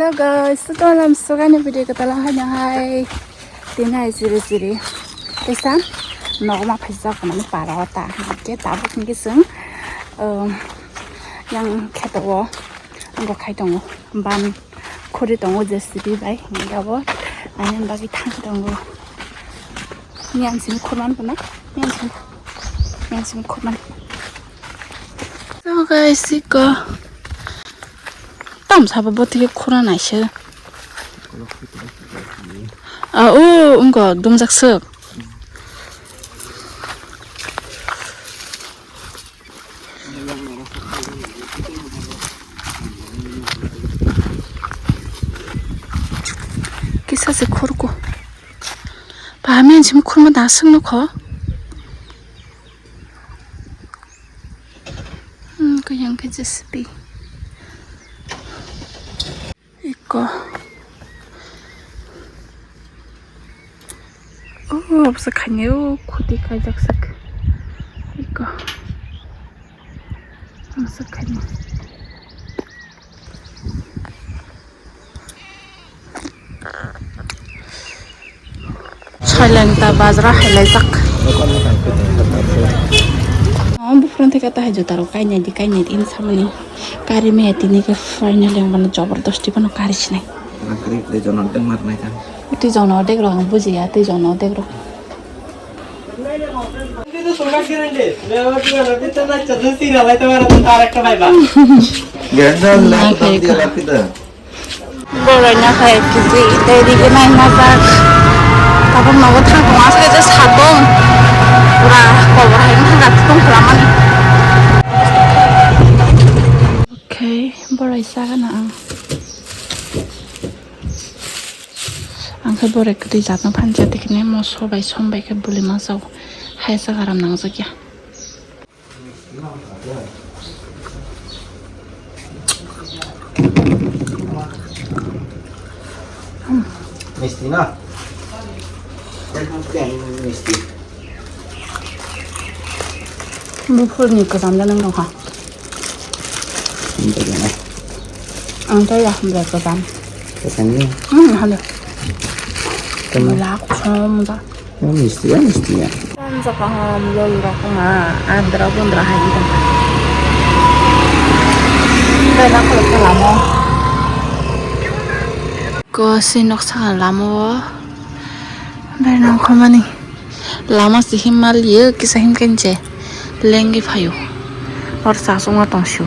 Hello guys, ito lang so kanya video ko talaga niya hay tinay siri Tesan no ma phisa ko man para ta ke ta bu king sung yang kheto ngo khai dong ban khori dong je sibi bai nga bo anen bagi thang dong nyan sim khoman bana nyan sim khoman so guys 이거 땀 잡아 버티게 코로나 있어. 아, 오, 이거 농작석. 기사스 코르고. 밤에 지금 코르면 나승 놓고. 그냥 그 제스비. 이거. 오, 없어 가네요. 고디 가작삭. 이거. 없어 가네. 촬영다 바즈라 할래삭. बुफ्रन्थे कता है जोतारो काई नहीं इन सामने कारी में है तीनी के फाइनल yang mana जबरदस्ती बनो कारी छने नकरी ले जनो दे मारना था उठी जनो देख रो हम बुझी आते जनो देख रो ये तो सोना गिरंडे ले और अभी तो ना चलती रहा है तुम्हारा तो तारक का भाई बा गेंडल ले तो दिया लाती था बोलना है कि जी तेरी के नहीं मजा तब हम लोग था वहां से जस्ट हाथों पूरा कवर है ना रात को फलामान ओके बड़ा ऐसा ना आंखो बड़े कदी जातना फानजा देखने मो सबाय समबाय के बुलि मासाव हायसा गाराम नांजो गया मिस्टी ना मिस्टी 무풀니 그 잠자는 거 가. 되겠네. 안 돼요. 한번 더 잠. 됐니? 하네. 몰라. 처음다. 미스티야. 혼자가 함 열라고나 안 들어본다 하이다. 내가 그렇게 라모. 그 신옥사 라모. 내가 그만이 라마스 히말리아 기사 힘겐제. लेंगे भाइयों और सासों का तोंशो